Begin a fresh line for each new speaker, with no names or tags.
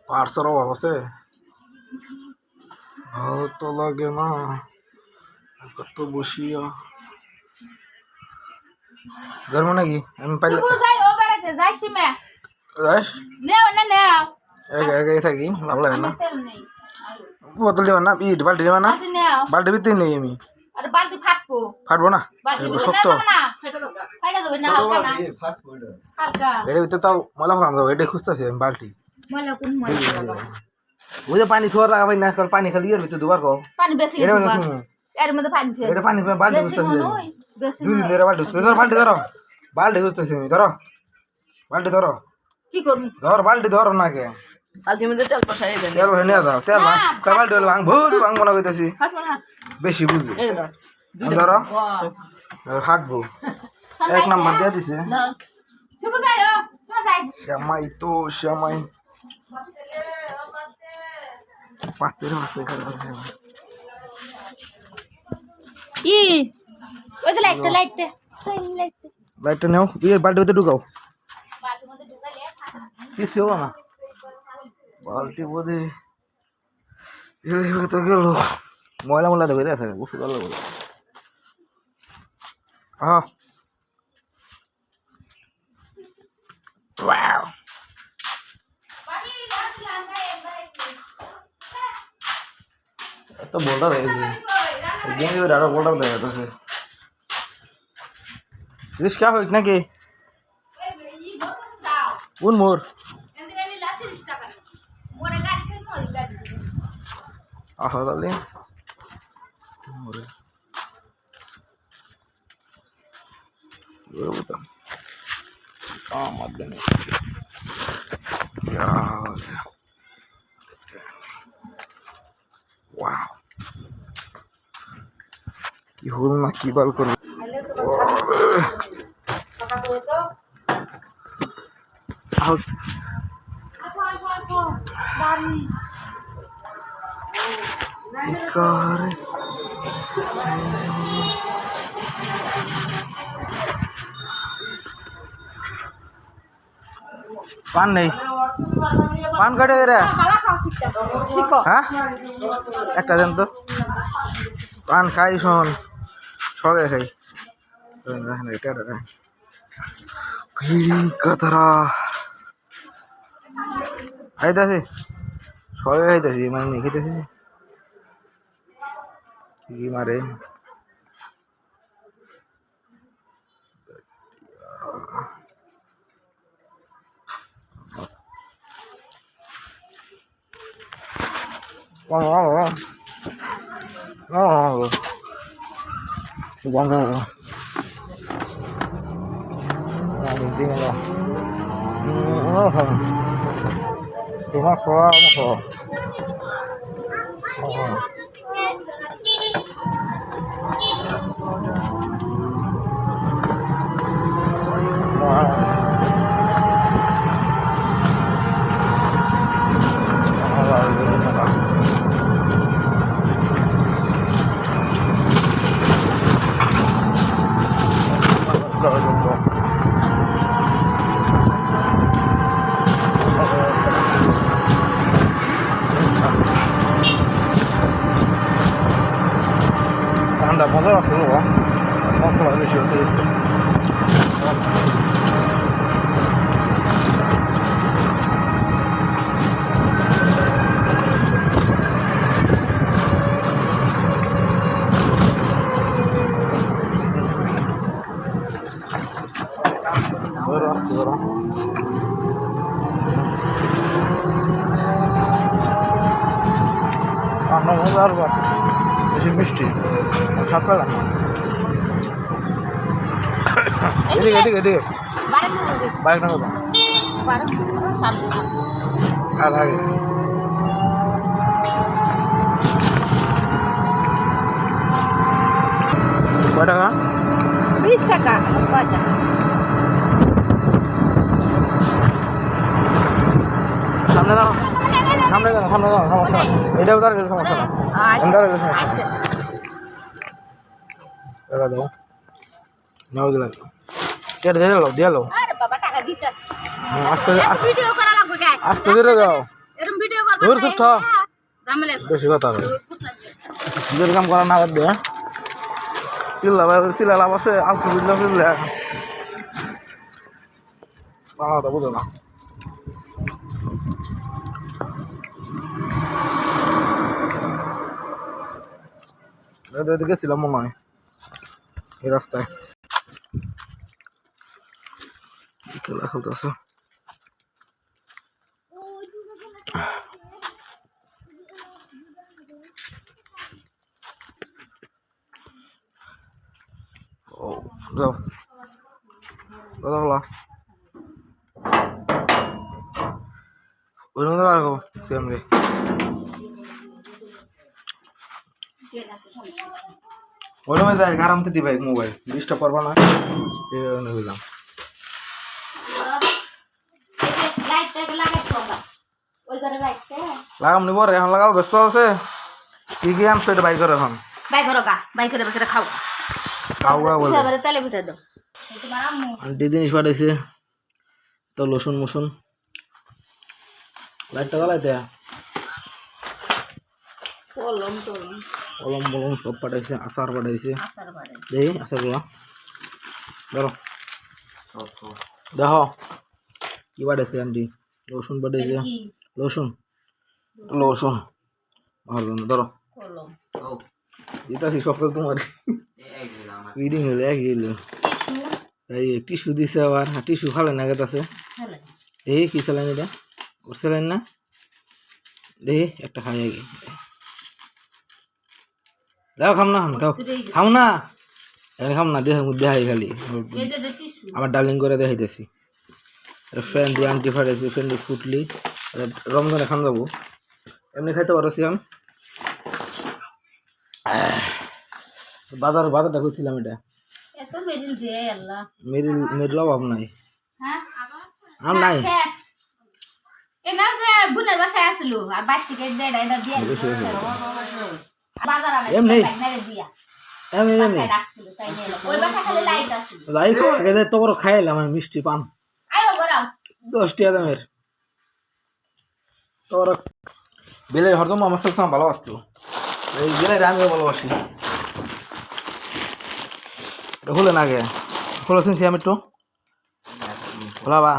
পার্সের অভাব আছে ভালো তো লাগে না কত বসিয়া ধর্ম নাকি আমি পাইলে একাই থাকি ভালো লাগে না বোতল দেবেন না ইট বাল্টি দেবেন না বাল্টি ভিতরে নেই আমি ফাটবো না শক্ত এটার ভিতরে তাও ময়লা ফেলাম যাবো এটাই খুঁজতেছি আমি বাল্টি ওই যে পানি ছোয়ার লাগা পাই না পানি খালি এর ভিতরে দুবার কো এটা পানি বাল্টি খুঁজতেছি 2 দিন ধরে বাল্টি খুঁজতেছি বাল্টি ধরো বাল্টি খুঁজতেছি আমি ধরো বাল্টি ধরো
কি করবি
ধর বাল্টি ধরো না কে
বালতির মধ্যে তেল বসাই দেন
তেল ভরে নিয়ে দাও তেল বাল্টি হলো ভাঙ মনে কইতেছি বেশি বুঝি ধরো হাঁটবো 1 নাম্বার দিয়ে দিছে শ্যামাই তো শ্যামাই পাতের হাতে
কি ওই যে লাইটটা
লাইটটা নাও এই বাল্টির ভিতরে ঢুকাও কিছু হবে না বাল্টি বোধে তো গেল ময়লা ময়লা ধরে আছে গোসল করলে বলে হ্যাঁ ওয়াও এত বোল্ডার হয়ে গেছে গেম এবার আরো বোল্ডার দেখা যাচ্ছে রিস্কা হইক নাকি কোন মোর আহ তাহলে কি হল না কি বাল করবো পান নেই পান কাটে রে হ্যাঁ একটা দেন তো পান খাই শোন সবে খাই কথারা খাইতেছি সবে খাইতেছি মানে নিয়ে খেতেছি কি মারে ঠান্ডা মজা আছে মশলা বেশি অতিরিক্ত মজার বেশি মিষ্টি সকালে এদিকে এদিকে এদিকে বাইক না কোথাও আর আগে কয় টাকা
20 টাকা কয়টা
সামনে দাঁড়াও সামনে দাঁড়াও সমস্যা না এটাও দাঁড়ালে সমস্যা না দাঁড়ালে সমস্যা না টাকা দাও নাও দিলাম টাকা দিয়ে দাও
আরে বাবা টাকা
আস্তে
ভিডিও করা লাগবে গায়
আস্তে ধীরে যাও
এরকম ভিডিও করবা
দূর সুঠ
জামেলে
বেশি কথা হবে নিজের কাম করা না বাদ দে চিল্লা লাভ আছে আলতু দিলাম চিল্লা বাংলাটা বুঝো না এদিকে ছিলাম মনে হয় এই রাস্তায় খেলা খেলতেছে ও যাও দাদা হলা ওই রকম রাখো সেম রে ওই রকম যায় আরামতে দিবাই মোবাইল ডিস্টার্ব করবা না এই রকম হইলাম লাগাম নিব রে এখন লাগাও ব্যস্ত আছে কি কি আনছো এটা বাইর করো এখন
বাই করে খাও
খাওয়া বলে
এবারে তেলে ভিতরে দাও তোমার আম্মু
আন্টি জিনিস পাঠাইছে তো লসুন মুসুন লাইটটা জ্বালাইতে
কলম
কলম বলম সব পাঠাইছে আচার পাঠাইছে
আচার বাড়ে
দেখি আচারগুলো ধরো দেখো কি পাঠাইছে আন্টি লসুন পাঠাইছে
কি
লসুন লসুন ভালো ধরো
কলম
দিতাছি সব তো তোমার রিডিং হলে এক গেল এই টিস্যু দিছে আবার টিস্যু খালে না গেছে
হ্যালো
দেখি কি স্যালাইন এটা ওর স্যালাইন না দেখি একটা খাই আগে দাও খাম না খাও না এখানে খাম না দেখাই খালি আমার ডার্লিং করে দেখাইতেছি ফ্রেন্ড দিয়ে আন্টি ফাটাইছি ফ্রেন্ডে ফুটলি রমজানে খান যাবো এমনি খাইতে পারো সিয়াম বাজারটা করছিলাম এটা
এত মেরিল দিয়ে আল্লাহ
মেরিল অভাব নাই
হ্যাঁ
আর নাই
এটা যে বুনের বাসায় আসলো আর বাইক থেকে এটা দিয়ে বাজার আনে
এমনি
মেরে দিয়া
এমনি
বাসায় রাখছিল তাই নিয়ে ওই বাসা খালি লাইট আছিল
লাইফ আগে তো বড় খাইলাম আমি মিষ্টি পান
আইও গরাও
10 টাকা দামের তোর বেলের হরদম আমার সাথে ভালোবাসতো এই বেলের আমিও ভালোবাসি হলে না গে হলো শুনছি আমি একটু বলাবা